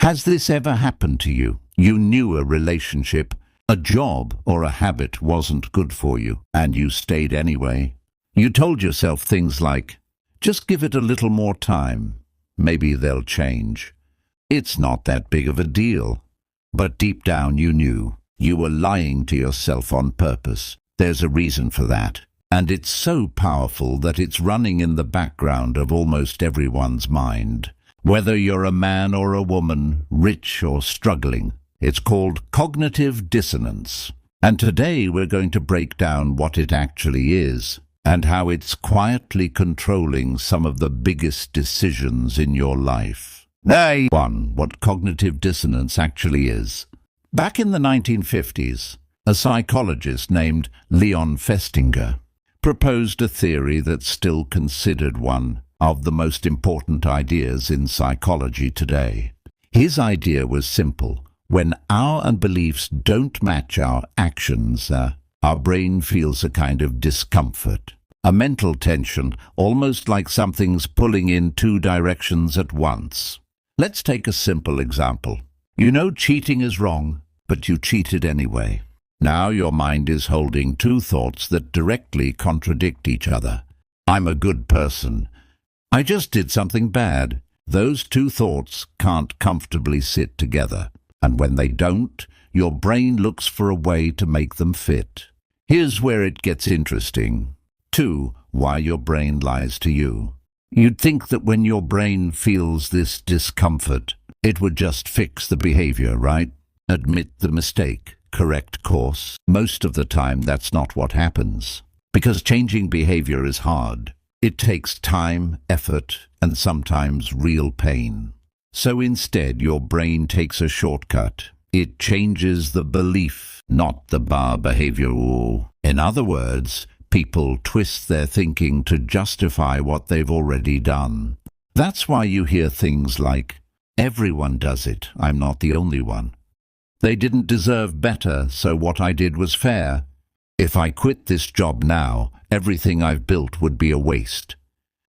Has this ever happened to you? You knew a relationship, a job, or a habit wasn't good for you, and you stayed anyway. You told yourself things like, just give it a little more time. Maybe they'll change. It's not that big of a deal. But deep down you knew. You were lying to yourself on purpose. There's a reason for that. And it's so powerful that it's running in the background of almost everyone's mind. Whether you're a man or a woman, rich or struggling, it's called cognitive dissonance. And today we're going to break down what it actually is and how it's quietly controlling some of the biggest decisions in your life. 1. What cognitive dissonance actually is. Back in the 1950s, a psychologist named Leon Festinger proposed a theory that's still considered one of the most important ideas in psychology today. His idea was simple. When our beliefs don't match our actions, our brain feels a kind of discomfort, a mental tension, almost like something's pulling in two directions at once. Let's take a simple example. You know cheating is wrong, but you cheated anyway. Now your mind is holding two thoughts that directly contradict each other. I'm a good person. I just did something bad. Those two thoughts can't comfortably sit together. And when they don't, your brain looks for a way to make them fit. Here's where it gets interesting. 2. Why your brain lies to you. You'd think that when your brain feels this discomfort, it would just fix the behavior, right? Admit the mistake, correct course. Most of the time, that's not what happens. Because changing behavior is hard. It takes time, effort, and sometimes real pain. So instead, your brain takes a shortcut. It changes the belief, not the behavior. In other words, people twist their thinking to justify what they've already done. That's why you hear things like, everyone does it, I'm not the only one. They didn't deserve better, so what I did was fair. If I quit this job now, everything I've built would be a waste.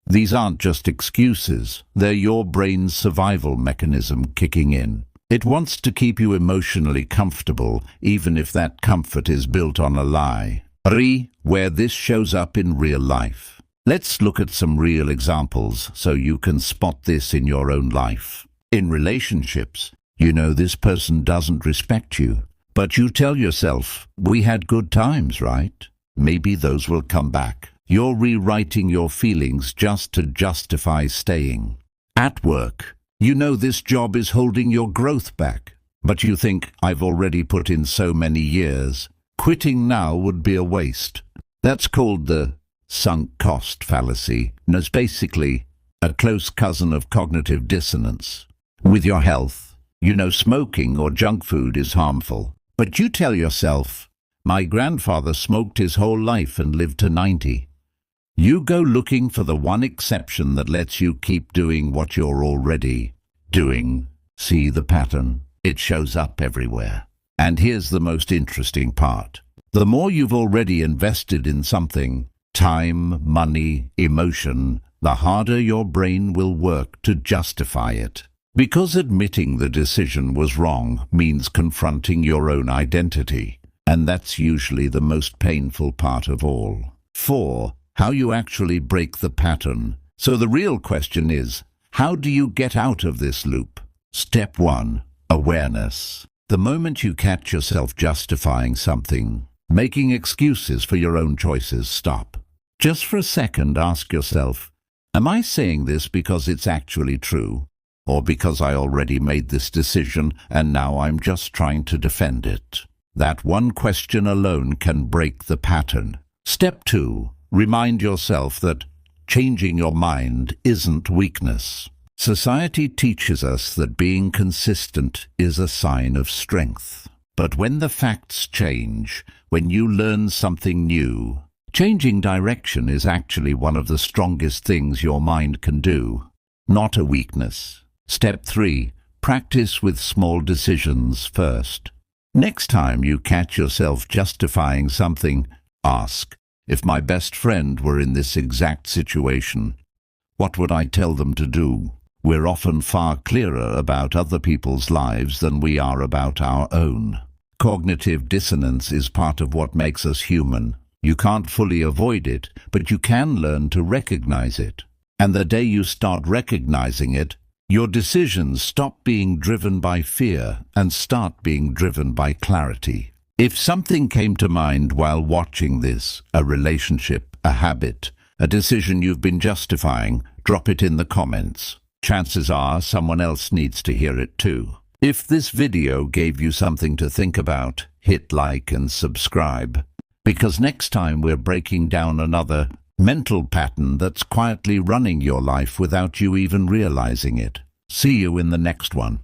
These aren't just excuses, they're your brain's survival mechanism kicking in. It wants to keep you emotionally comfortable, even if that comfort is built on a lie. 3. Where this shows up in real life. Let's look at some real examples so you can spot this in your own life. In relationships, you know this person doesn't respect you, but you tell yourself, we had good times, right? Maybe those will come back. You're rewriting your feelings just to justify staying. At work, you know this job is holding your growth back, but you think, I've already put in so many years. Quitting now would be a waste. That's called the sunk cost fallacy, and it's basically a close cousin of cognitive dissonance. With your health, you know smoking or junk food is harmful, but you tell yourself, my grandfather smoked his whole life and lived to 90. You go looking for the one exception that lets you keep doing what you're already doing. See the pattern? It shows up everywhere. And here's the most interesting part. The more you've already invested in something, time, money, emotion, the harder your brain will work to justify it. Because admitting the decision was wrong means confronting your own identity. And that's usually the most painful part of all. 4. How you actually break the pattern. So the real question is, how do you get out of this loop? Step 1. Awareness. The moment you catch yourself justifying something, making excuses for your own choices, stop. Just for a second, ask yourself, am I saying this because it's actually true, or because I already made this decision and now I'm just trying to defend it? That one question alone can break the pattern. Step 2. Remind yourself that changing your mind isn't weakness. Society teaches us that being consistent is a sign of strength. But when the facts change, when you learn something new, changing direction is actually one of the strongest things your mind can do, not a weakness. Step 3. Practice with small decisions first. Next time you catch yourself justifying something, ask, if my best friend were in this exact situation, what would I tell them to do? We're often far clearer about other people's lives than we are about our own. Cognitive dissonance is part of what makes us human. You can't fully avoid it, but you can learn to recognize it. And the day you start recognizing it, your decisions stop being driven by fear and start being driven by clarity. If something came to mind while watching this, a relationship, a habit, a decision you've been justifying, drop it in the comments. Chances are someone else needs to hear it too. If this video gave you something to think about, hit like and subscribe. Because next time we're breaking down another mental pattern that's quietly running your life without you even realizing it. See you in the next one.